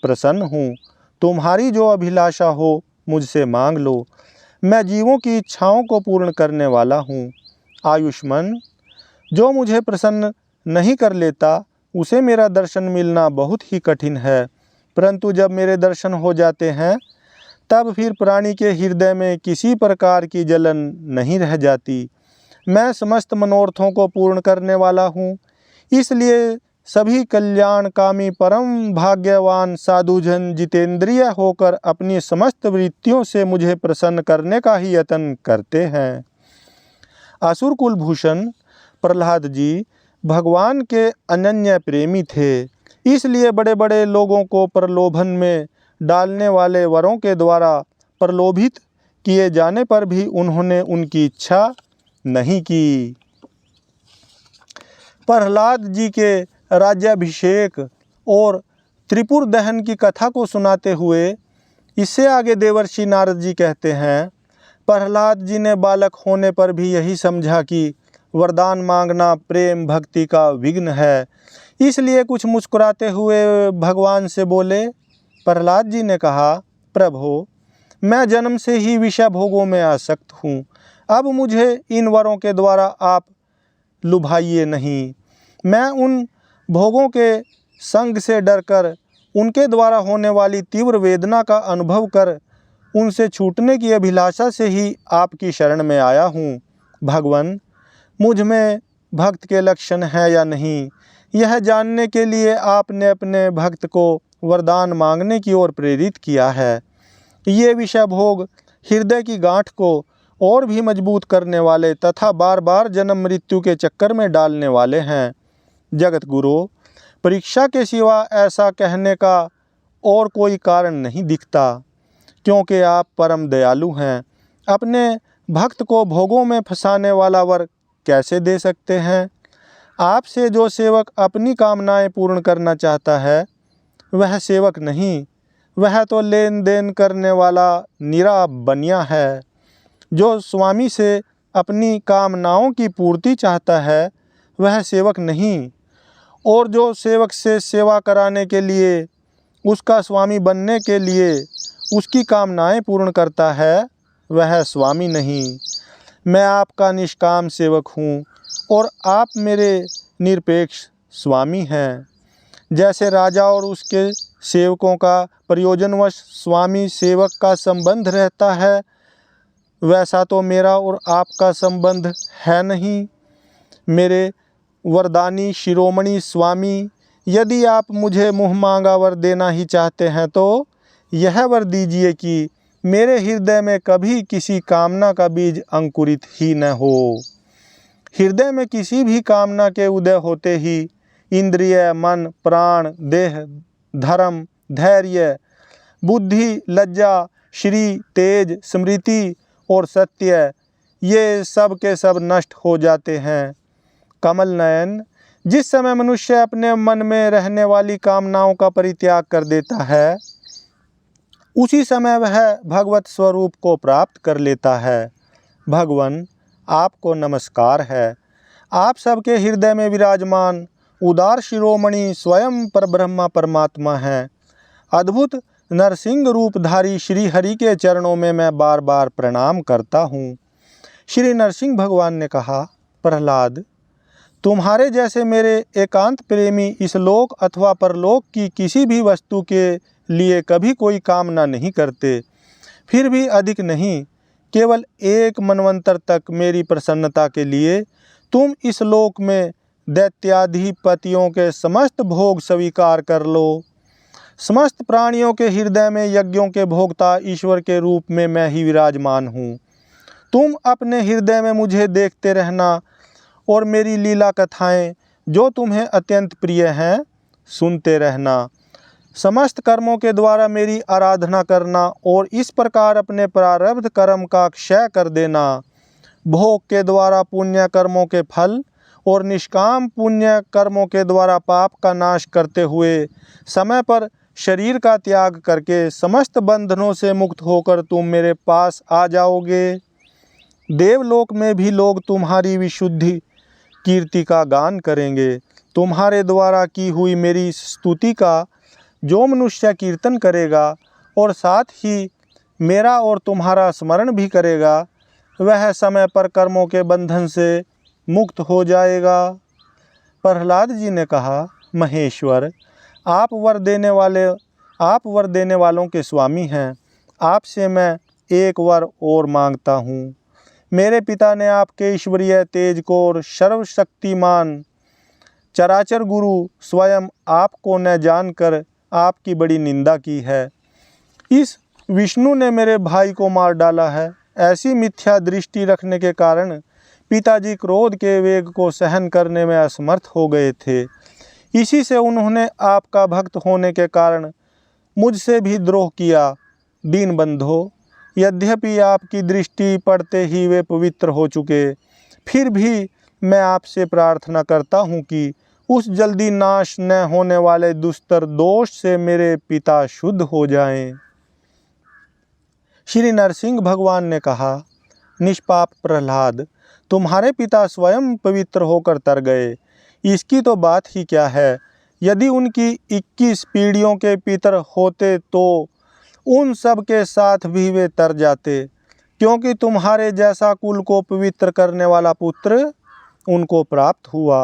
Speaker 1: प्रसन्न हूँ। तुम्हारी जो अभिलाषा हो मुझसे मांग लो। मैं जीवों की इच्छाओं को पूर्ण करने वाला हूँ। आयुष्मान, जो मुझे प्रसन्न नहीं कर लेता उसे मेरा दर्शन मिलना बहुत ही कठिन है, परंतु जब मेरे दर्शन हो जाते हैं तब फिर प्राणी के हृदय में किसी प्रकार की जलन नहीं रह जाती। मैं समस्त मनोरथों को पूर्ण करने वाला हूँ, इसलिए सभी कल्याणकामी परम भाग्यवान साधुजन जितेंद्रिय होकर अपनी समस्त वृत्तियों से मुझे प्रसन्न करने का ही यत्न करते हैं। असुर कुलभूषण प्रहलाद जी भगवान के अनन्य प्रेमी थे, इसलिए बड़े बड़े लोगों को प्रलोभन में डालने वाले वरों के द्वारा प्रलोभित किए जाने पर भी उन्होंने उनकी इच्छा नहीं की। प्रहलाद जी के राज्याभिषेक और त्रिपुर दहन की कथा को सुनाते हुए इससे आगे देवर्षि नारद जी कहते हैं, प्रहलाद जी ने बालक होने पर भी यही समझा कि वरदान मांगना प्रेम भक्ति का विघ्न है, इसलिए कुछ मुस्कुराते हुए भगवान से बोले। प्रहलाद जी ने कहा, प्रभु, मैं जन्म से ही विषय भोगों में आसक्त हूँ, अब मुझे इन वरों के द्वारा आप लुभाइए नहीं। मैं उन भोगों के संग से डरकर उनके द्वारा होने वाली तीव्र वेदना का अनुभव कर उनसे छूटने की अभिलाषा से ही आपकी शरण में आया हूँ। भगवान, मुझ में भक्त के लक्षण हैं या नहीं, यह जानने के लिए आपने अपने भक्त को वरदान मांगने की ओर प्रेरित किया है। ये विषय भोग हृदय की गांठ को और भी मजबूत करने वाले तथा बार बार जन्म मृत्यु के चक्कर में डालने वाले हैं। जगत गुरु, परीक्षा के सिवा ऐसा कहने का और कोई कारण नहीं दिखता, क्योंकि आप परम दयालु हैं। अपने भक्त को भोगों में फंसाने वाला वर कैसे दे सकते हैं? आपसे जो सेवक अपनी कामनाएं पूर्ण करना चाहता है वह सेवक नहीं, वह तो लेन देन करने वाला निरा बनिया है। जो स्वामी से अपनी कामनाओं की पूर्ति चाहता है वह सेवक नहीं, और जो सेवक से सेवा कराने के लिए, उसका स्वामी बनने के लिए उसकी कामनाएं पूर्ण करता है वह स्वामी नहीं। मैं आपका निष्काम सेवक हूँ और आप मेरे निरपेक्ष स्वामी हैं। जैसे राजा और उसके सेवकों का प्रयोजनवश स्वामी सेवक का संबंध रहता है, वैसा तो मेरा और आपका संबंध है नहीं। मेरे वरदानी शिरोमणि स्वामी, यदि आप मुझे मुँह मांगा वर देना ही चाहते हैं तो यह वर दीजिए कि मेरे हृदय में कभी किसी कामना का बीज अंकुरित ही न हो। हृदय में किसी भी कामना के उदय होते ही इंद्रिय, मन, प्राण, देह, धर्म, धैर्य, बुद्धि, लज्जा, श्री, तेज, स्मृति और सत्य, ये सब के सब नष्ट हो जाते हैं। कमल नयन, जिस समय मनुष्य अपने मन में रहने वाली कामनाओं का परित्याग कर देता है, उसी समय वह भगवत स्वरूप को प्राप्त कर लेता है। भगवान, आपको नमस्कार है। आप सबके हृदय में विराजमान उदार शिरोमणि स्वयं परब्रह्मा परमात्मा हैं। अद्भुत नरसिंह रूपधारी श्री हरि के चरणों में मैं बार बार प्रणाम करता हूँ। श्री नरसिंह भगवान ने कहा, प्रहलाद, तुम्हारे जैसे मेरे एकांत प्रेमी इस लोक अथवा परलोक की किसी भी वस्तु के लिए कभी कोई कामना नहीं करते, फिर भी अधिक नहीं, केवल एक मनवंतर तक मेरी प्रसन्नता के लिए तुम इस लोक में दैत्याधिपतियों के समस्त भोग स्वीकार कर लो। समस्त प्राणियों के हृदय में यज्ञों के भोक्ता ईश्वर के रूप में मैं ही विराजमान हूँ। तुम अपने हृदय में मुझे देखते रहना और मेरी लीला कथाएं जो तुम्हें अत्यंत प्रिय हैं सुनते रहना। समस्त कर्मों के द्वारा मेरी आराधना करना और इस प्रकार अपने प्रारब्ध कर्म का क्षय कर देना। भोग के द्वारा पुण्य कर्मों के फल और निष्काम पुण्य कर्मों के द्वारा पाप का नाश करते हुए समय पर शरीर का त्याग करके समस्त बंधनों से मुक्त होकर तुम मेरे पास आ जाओगे। देवलोक में भी लोग तुम्हारी विशुद्धि कीर्ति का गान करेंगे। तुम्हारे द्वारा की हुई मेरी स्तुति का जो मनुष्य कीर्तन करेगा और साथ ही मेरा और तुम्हारा स्मरण भी करेगा, वह समय पर कर्मों के बंधन से मुक्त हो जाएगा। प्रहलाद जी ने कहा, महेश्वर, आप वर देने वालों के स्वामी हैं। आपसे मैं एक वर और मांगता हूँ। मेरे पिता ने आपके ईश्वरीय तेज को और सर्वशक्तिमान चराचर गुरु स्वयं आपको न जानकर आपकी बड़ी निंदा की है। इस विष्णु ने मेरे भाई को मार डाला है। ऐसी मिथ्या दृष्टि रखने के कारण पिताजी क्रोध के वेग को सहन करने में असमर्थ हो गए थे। इसी से उन्होंने आपका भक्त होने के कारण मुझसे भी द्रोह किया। दीनबंधो, यद्यपि आपकी दृष्टि पड़ते ही वे पवित्र हो चुके, फिर भी मैं आपसे प्रार्थना करता हूँ कि उस जल्दी नाश न होने वाले दुस्तर दोष से मेरे पिता शुद्ध हो जाएं। श्री नरसिंह भगवान ने कहा, निष्पाप प्रहलाद, तुम्हारे पिता स्वयं पवित्र होकर तर गए। इसकी तो बात ही क्या है। यदि उनकी 21 पीढ़ियों के पितर होते तो उन सब के साथ भी वे तर जाते, क्योंकि तुम्हारे जैसा कुल को पवित्र करने वाला पुत्र उनको प्राप्त हुआ।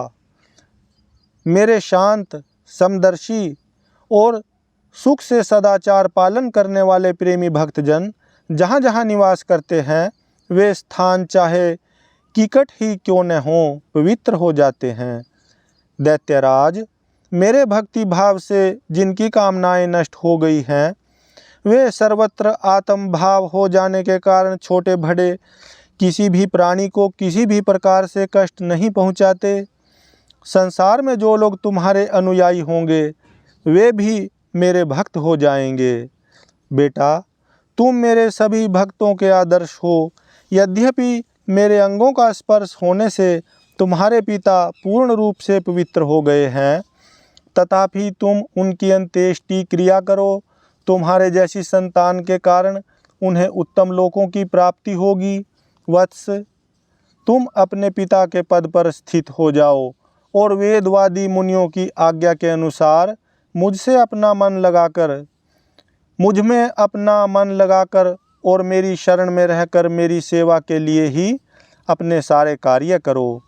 Speaker 1: मेरे शांत, समदर्शी और सुख से सदाचार पालन करने वाले प्रेमी भक्तजन जहाँ जहाँ निवास करते हैं, वे स्थान चाहे किकट ही क्यों न हों, पवित्र हो जाते हैं। दैत्यराज, मेरे भक्ति भाव से जिनकी कामनाएं नष्ट हो गई हैं, वे सर्वत्र आत्म भाव हो जाने के कारण छोटे बड़े किसी भी प्राणी को किसी भी प्रकार से कष्ट नहीं पहुंचाते। संसार में जो लोग तुम्हारे अनुयायी होंगे, वे भी मेरे भक्त हो जाएंगे। बेटा, तुम मेरे सभी भक्तों के आदर्श हो। यद्यपि मेरे अंगों का स्पर्श होने से तुम्हारे पिता पूर्ण रूप से पवित्र हो गए हैं, तथापि तुम उनकी अंत्येष्टि क्रिया करो। तुम्हारे जैसी संतान के कारण उन्हें उत्तम लोकों की प्राप्ति होगी। वत्स, तुम अपने पिता के पद पर स्थित हो जाओ और वेदवादी मुनियों की आज्ञा के अनुसार मुझ में अपना मन लगाकर और मेरी शरण में रहकर मेरी सेवा के लिए ही अपने सारे कार्य करो।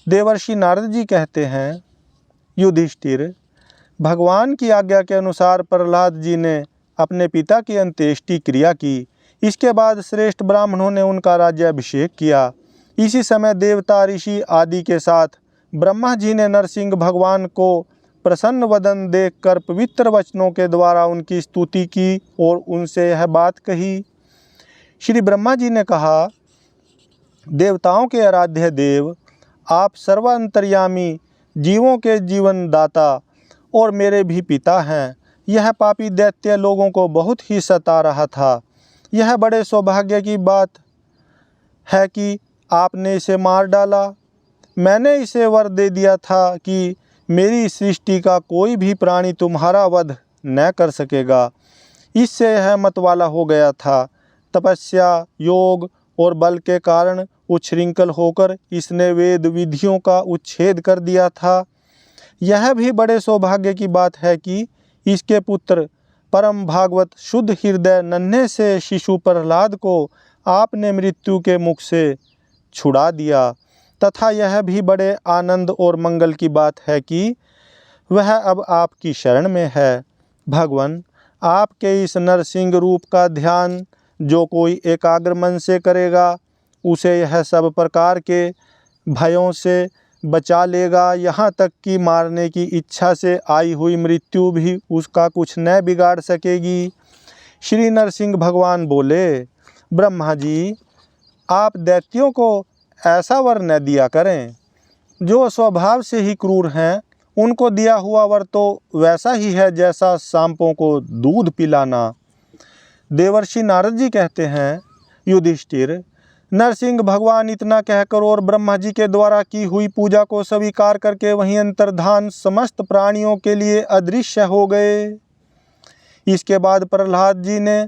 Speaker 1: देवर्षि नारद जी कहते हैं, युधिष्ठिर, भगवान की आज्ञा के अनुसार प्रहलाद जी ने अपने पिता की अंत्येष्टि क्रिया की। इसके बाद श्रेष्ठ ब्राह्मणों ने उनका राज्याभिषेक किया। इसी समय देवता, ऋषि आदि के साथ ब्रह्मा जी ने नरसिंह भगवान को प्रसन्न वदन देखकर पवित्र वचनों के द्वारा उनकी स्तुति की और उनसे यह बात कही। श्री ब्रह्मा जी ने कहा, देवताओं के आराध्य देव, आप सर्वांतर्यामी, जीवों के जीवन दाता और मेरे भी पिता हैं। यह पापी दैत्य लोगों को बहुत ही सता रहा था। यह बड़े सौभाग्य की बात है कि आपने इसे मार डाला। मैंने इसे वर दे दिया था कि मेरी सृष्टि का कोई भी प्राणी तुम्हारा वध न कर सकेगा। इससे यह मतवाला हो गया था। तपस्या, योग और बल के कारण उच्छृंखल होकर इसने वेद विधियों का उच्छेद कर दिया था। यह भी बड़े सौभाग्य की बात है कि इसके पुत्र परम भागवत शुद्ध हृदय नन्हे से शिशु प्रहलाद को आपने मृत्यु के मुख से छुड़ा दिया। तथा यह भी बड़े आनंद और मंगल की बात है कि वह अब आपकी शरण में है। भगवान, आपके इस नरसिंह रूप का ध्यान जो कोई एकाग्र मन से करेगा, उसे यह सब प्रकार के भयों से बचा लेगा। यहाँ तक कि मारने की इच्छा से आई हुई मृत्यु भी उसका कुछ न बिगाड़ सकेगी। श्री नरसिंह भगवान बोले, ब्रह्मा जी, आप दैत्यों को ऐसा वर न दिया करें। जो स्वभाव से ही क्रूर हैं, उनको दिया हुआ वर तो वैसा ही है जैसा सांपों को दूध पिलाना। देवर्षि नारद जी कहते हैं, युधिष्ठिर, नरसिंह भगवान इतना कहकर और ब्रह्मा जी के द्वारा की हुई पूजा को स्वीकार करके वहीं अंतर्धान समस्त प्राणियों के लिए अदृश्य हो गए। इसके बाद प्रहलाद जी ने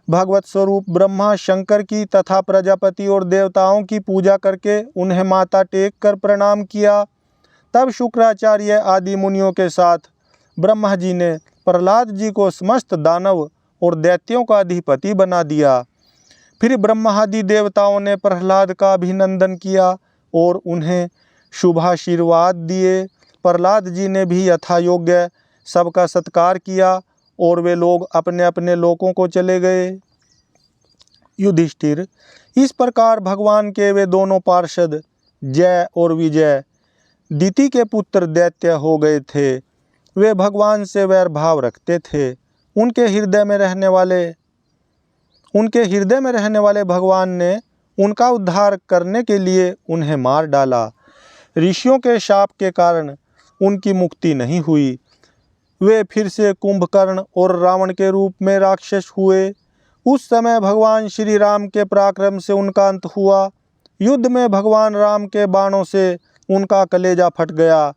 Speaker 1: भगवत स्वरूप ब्रह्मा शंकर की तथा प्रजापति और देवताओं की पूजा करके उन्हें माथा टेक कर प्रणाम किया। तब शुक्राचार्य आदि मुनियों के साथ ब्रह्मा जी ने प्रहलाद जी को समस्त दानव और दैत्यों का अधिपति बना दिया। फिर ब्रह्मादि देवताओं ने प्रहलाद का अभिनंदन किया और उन्हें शुभाशीर्वाद दिए। प्रहलाद जी ने भी यथा योग्य सबका सत्कार किया और वे लोग अपने अपने लोकों को चले गए। युधिष्ठिर, इस प्रकार भगवान के वे दोनों पार्षद जय और विजय दिति के पुत्र दैत्य हो गए थे। वे भगवान से वैर भाव रखते थे। उनके हृदय में रहने वाले भगवान ने उनका उद्धार करने के लिए उन्हें मार डाला। ऋषियों के शाप के कारण उनकी मुक्ति नहीं हुई। वे फिर से कुंभकर्ण और रावण के रूप में राक्षस हुए। उस समय भगवान श्री राम के पराक्रम से उनका अंत हुआ। युद्ध में भगवान राम के बाणों से उनका कलेजा फट गया।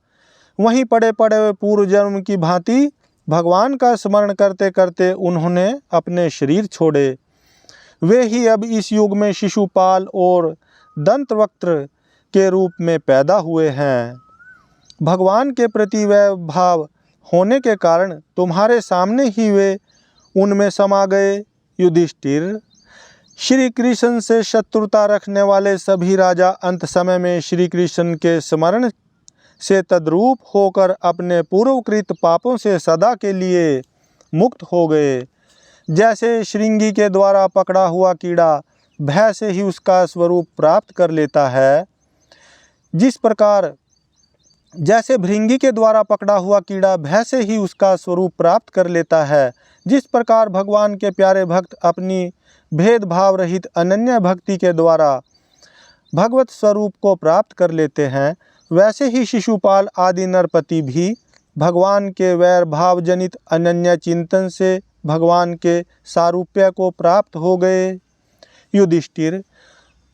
Speaker 1: वहीं पड़े पड़े पूर्व जन्म की भांति भगवान का स्मरण करते करते उन्होंने अपने शरीर छोड़े। वे ही अब इस युग में शिशुपाल और दंतवक्त्र के रूप में पैदा हुए हैं। भगवान के प्रति वह भाव होने के कारण तुम्हारे सामने ही वे उनमें समा गए। युधिष्ठिर, श्री कृष्ण से शत्रुता रखने वाले सभी राजा अंत समय में श्री कृष्ण के स्मरण से तद्रूप होकर अपने पूर्वकृत पापों से सदा के लिए मुक्त हो गए। जैसे श्रृंगी के द्वारा पकड़ा हुआ कीड़ा भय से ही उसका स्वरूप प्राप्त कर लेता है, जैसे भृंगी के द्वारा पकड़ा हुआ कीड़ा भय से ही उसका स्वरूप प्राप्त कर लेता है, जिस प्रकार भगवान के प्यारे भक्त अपनी भेदभाव रहित अनन्य भक्ति के द्वारा भगवत स्वरूप को प्राप्त कर लेते हैं, वैसे ही शिशुपाल आदि नरपति भी भगवान के वैर भाव जनित अनन्य चिंतन से भगवान के सारूप्य को प्राप्त हो गए। युधिष्ठिर,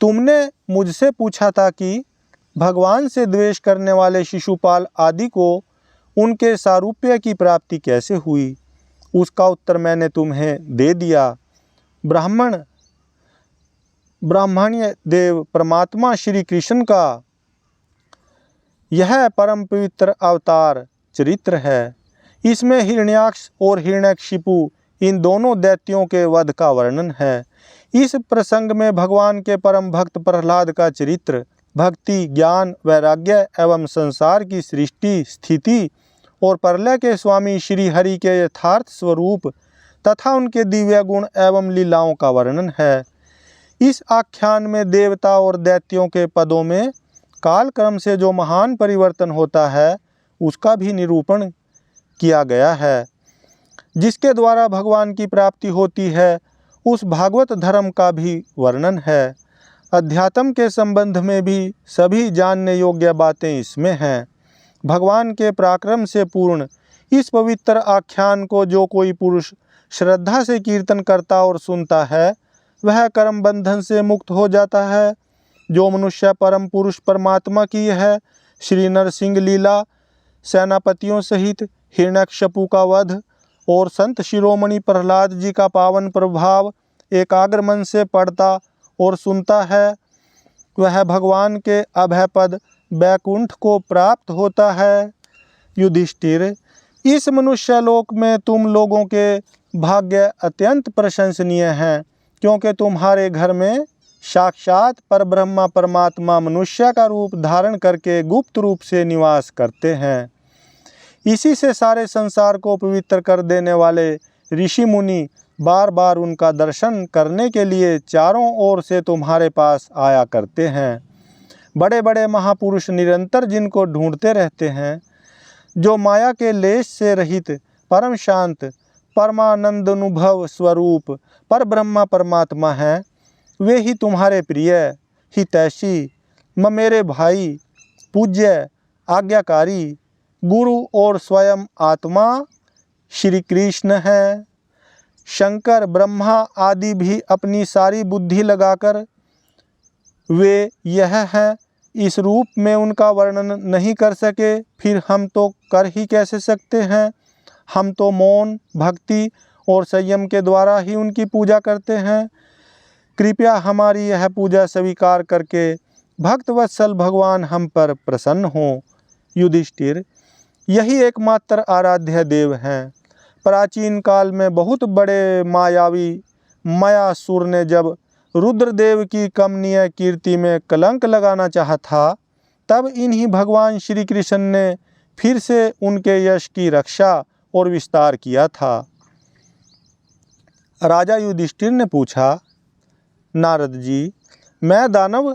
Speaker 1: तुमने मुझसे पूछा था कि भगवान से द्वेष करने वाले शिशुपाल आदि को उनके सारूप्य की प्राप्ति कैसे हुई। उसका उत्तर मैंने तुम्हें दे दिया। ब्राह्मण्य देव परमात्मा श्री कृष्ण का यह परम पवित्र अवतार चरित्र है। इसमें हिरण्याक्ष और हिरण्यकशिपु इन दोनों दैत्यों के वध का वर्णन है। इस प्रसंग में भगवान के परम भक्त प्रहलाद का चरित्र, भक्ति, ज्ञान, वैराग्य एवं संसार की सृष्टि, स्थिति और प्रलय के स्वामी श्री हरि के यथार्थ स्वरूप तथा उनके दिव्य गुण एवं लीलाओं का वर्णन है। इस आख्यान में देवता और दैत्यों के पदों में कालक्रम से जो महान परिवर्तन होता है उसका भी निरूपण किया गया है। जिसके द्वारा भगवान की प्राप्ति होती है उस भागवत धर्म का भी वर्णन है। अध्यात्म के संबंध में भी सभी जानने योग्य बातें इसमें हैं। भगवान के पराक्रम से पूर्ण इस पवित्र आख्यान को जो कोई पुरुष श्रद्धा से कीर्तन करता और सुनता है वह कर्म बंधन से मुक्त हो जाता है। जो मनुष्य परम पुरुष परमात्मा की है श्री नरसिंह लीला, सेनापतियों सहित हिरण्यकशिपु का वध और संत शिरोमणि प्रहलाद जी का पावन प्रभाव एकाग्र मन से पढ़ता और सुनता है, वह भगवान के अभय पद बैकुंठ को प्राप्त होता है। युधिष्ठिर, इस मनुष्य लोक में तुम लोगों के भाग्य अत्यंत प्रशंसनीय हैं, क्योंकि तुम्हारे घर में साक्षात परब्रह्मा परमात्मा मनुष्य का रूप धारण करके गुप्त रूप से निवास करते हैं। इसी से सारे संसार को पवित्र कर देने वाले ऋषि मुनि बार बार उनका दर्शन करने के लिए चारों ओर से तुम्हारे पास आया करते हैं। बड़े बड़े महापुरुष निरंतर जिनको ढूंढते रहते हैं, जो माया के लेश से रहित परम शांत परमानंद अनुभव स्वरूप पर ब्रह्मा परमात्मा हैं, वे ही तुम्हारे प्रिय हितैषी मेरे भाई पूज्य आज्ञाकारी गुरु और स्वयं आत्मा श्री कृष्ण हैं। शंकर ब्रह्मा आदि भी अपनी सारी बुद्धि लगाकर वे यह हैं, इस रूप में उनका वर्णन नहीं कर सके, फिर हम तो कर ही कैसे सकते हैं। हम तो मौन भक्ति और संयम के द्वारा ही उनकी पूजा करते हैं। कृपया हमारी यह पूजा स्वीकार करके भक्तवत्सल भगवान हम पर प्रसन्न हों। युधिष्ठिर, यही एकमात्र आराध्य देव हैं। प्राचीन काल में बहुत बड़े मायावी मयासुर ने जब रुद्रदेव की कमनीय कीर्ति में कलंक लगाना चाहा था, तब इन्हीं भगवान श्री कृष्ण ने फिर से उनके यश की रक्षा और विस्तार किया था। राजा युधिष्ठिर ने पूछा, नारद जी, मैं दानव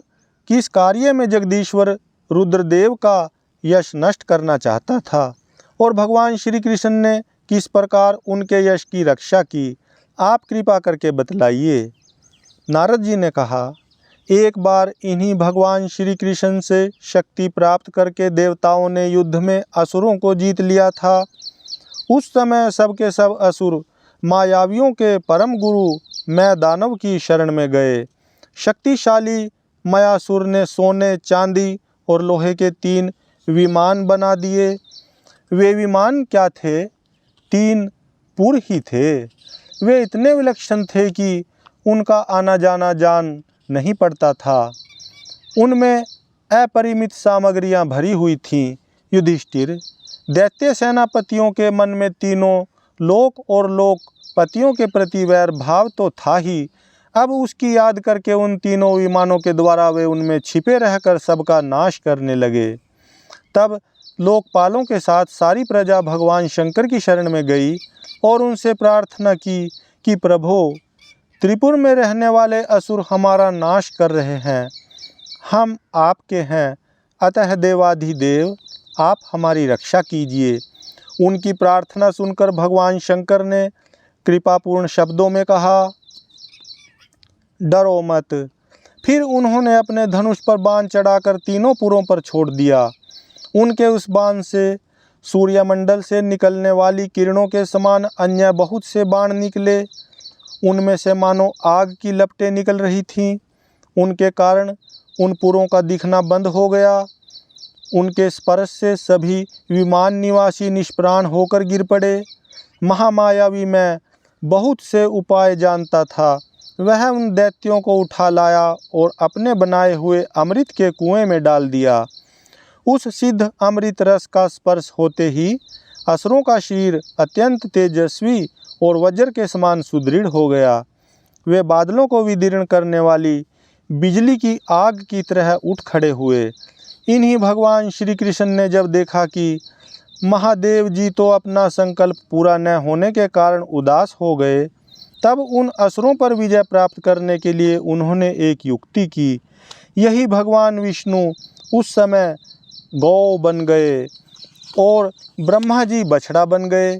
Speaker 1: किस कार्य में जगदीश्वर रुद्रदेव का यश नष्ट करना चाहता था और भगवान श्री कृष्ण ने किस प्रकार उनके यश की रक्षा की, आप कृपा करके बतलाइए। नारद जी ने कहा, एक बार इन्हीं भगवान श्री कृष्ण से शक्ति प्राप्त करके देवताओं ने युद्ध में असुरों को जीत लिया था। उस समय सबके सब असुर मायावियों के परम गुरु मैं दानव की शरण में गए। शक्तिशाली मयासुर ने सोने, चांदी और लोहे के 3 विमान बना दिए। वे विमान क्या थे? 3 पुर ही थे। वे इतने विलक्षण थे कि उनका आना जाना जान नहीं पड़ता था। उनमें अपरिमित सामग्रियां भरी हुई थीं। युधिष्ठिर, दैत्य सेनापतियों के मन में तीनों लोक और लोकपतियों के प्रति वैर भाव तो था ही, अब उसकी याद करके उन तीनों विमानों के द्वारा वे उनमें छिपे रहकर सबका नाश करने लगे। तब लोकपालों के साथ सारी प्रजा भगवान शंकर की शरण में गई और उनसे प्रार्थना की कि प्रभो, त्रिपुर में रहने वाले असुर हमारा नाश कर रहे हैं। हम आपके हैं, अतः देवाधिदेव आप हमारी रक्षा कीजिए। उनकी प्रार्थना सुनकर भगवान शंकर ने कृपापूर्ण शब्दों में कहा, डरो मत। फिर उन्होंने अपने धनुष पर बाण चढ़ाकर तीनों पुरों पर छोड़ दिया। उनके उस बाण से सूर्यमंडल से निकलने वाली किरणों के समान अन्य बहुत से बाण निकले। उनमें से मानो आग की लपटें निकल रही थीं। उनके कारण उन पुरों का दिखना बंद हो गया। उनके स्पर्श से सभी विमान निवासी निष्प्राण होकर गिर पड़े। महामायावी मैं बहुत से उपाय जानता था। वह उन दैत्यों को उठा लाया और अपने बनाए हुए अमृत के कुएं में डाल दिया। उस सिद्ध अमृत रस का स्पर्श होते ही असुरों का शरीर अत्यंत तेजस्वी और वज्र के समान सुदृढ़ हो गया। वे बादलों को विदीर्ण करने वाली बिजली की आग की तरह उठ खड़े हुए। इन्हीं भगवान श्री कृष्ण ने जब देखा कि महादेव जी तो अपना संकल्प पूरा न होने के कारण उदास हो गए, तब उन असुरों पर विजय प्राप्त करने के लिए उन्होंने एक युक्ति की। यही भगवान विष्णु उस समय गौ बन गए और ब्रह्मा जी बछड़ा बन गए।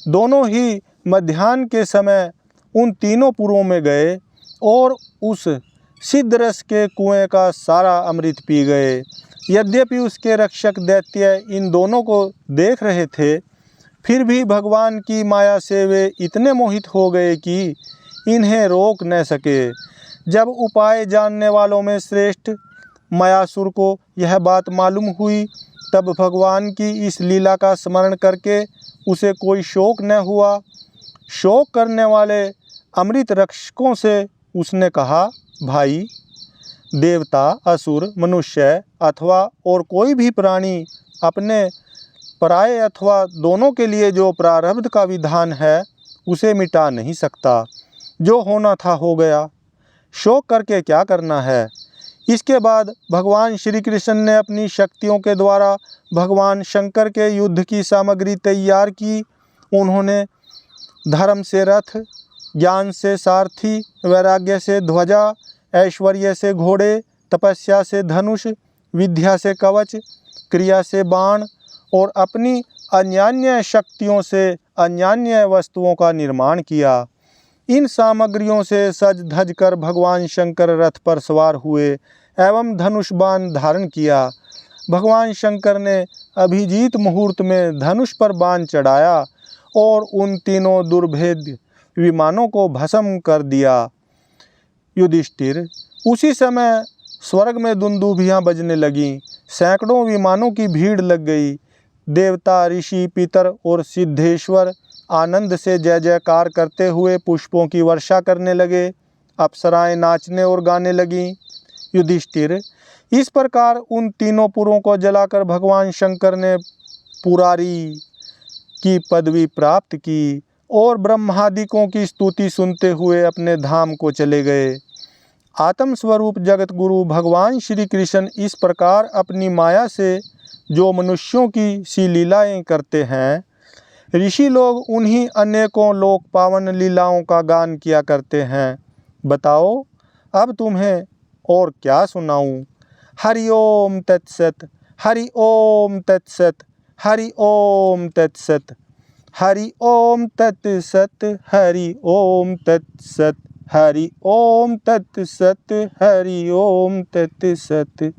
Speaker 1: दोनों ही मध्याह्न के समय उन तीनों पुरों में गए और उस सिद्ध रस के कुएं का सारा अमृत पी गए। यद्यपि उसके रक्षक दैत्य इन दोनों को देख रहे थे, फिर भी भगवान की माया से वे इतने मोहित हो गए कि इन्हें रोक न सके। जब उपाय जानने वालों में श्रेष्ठ मयासुर को यह बात मालूम हुई, तब भगवान की इस लीला का स्मरण करके उसे कोई शोक न हुआ। शोक करने वाले अमृत रक्षकों से उसने कहा, भाई, देवता, असुर, मनुष्य अथवा और कोई भी प्राणी अपने पराये अथवा दोनों के लिए जो प्रारब्ध का विधान है उसे मिटा नहीं सकता। जो होना था हो गया, शोक करके क्या करना है। इसके बाद भगवान श्री कृष्ण ने अपनी शक्तियों के द्वारा भगवान शंकर के युद्ध की सामग्री तैयार की। उन्होंने धर्म से रथ, ज्ञान से सारथी, वैराग्य से ध्वजा, ऐश्वर्य से घोड़े, तपस्या से धनुष, विद्या से कवच, क्रिया से बाण और अपनी अन्यान्य शक्तियों से अन्यान्य वस्तुओं का निर्माण किया। इन सामग्रियों से सज धज कर भगवान शंकर रथ पर सवार हुए एवं धनुष बाण धारण किया। भगवान शंकर ने अभिजीत मुहूर्त में धनुष पर बाण चढ़ाया और उन तीनों दुर्भेद्य विमानों को भस्म कर दिया। युधिष्ठिर, उसी समय स्वर्ग में दुंदुभियाँ बजने लगीं। सैकड़ों विमानों की भीड़ लग गई। देवता, ऋषि, पितर और सिद्धेश्वर आनंद से जय जयकार करते हुए पुष्पों की वर्षा करने लगे। अप्सराएं नाचने और गाने लगीं। युधिष्ठिर, इस प्रकार उन तीनों पुरों को जलाकर भगवान शंकर ने पुरारी की पदवी प्राप्त की और ब्रह्मादिकों की स्तुति सुनते हुए अपने धाम को चले गए। आत्म स्वरूप जगत गुरु भगवान श्री कृष्ण इस प्रकार अपनी माया से जो मनुष्यों की सी लीलाएं करते हैं, ऋषि लोग उन्हीं अनेकों लोक पावन लीलाओं का गान किया करते हैं। बताओ अब तुम्हें और क्या सुनाऊं। हरि ओम तत्सत, हरि ओम तत्सत, हरि ओम तत्सत, हरि ओम तत्सत, हरि ओम तत्सत, हरि ओम तत्सत, हरि ओम तत्सत।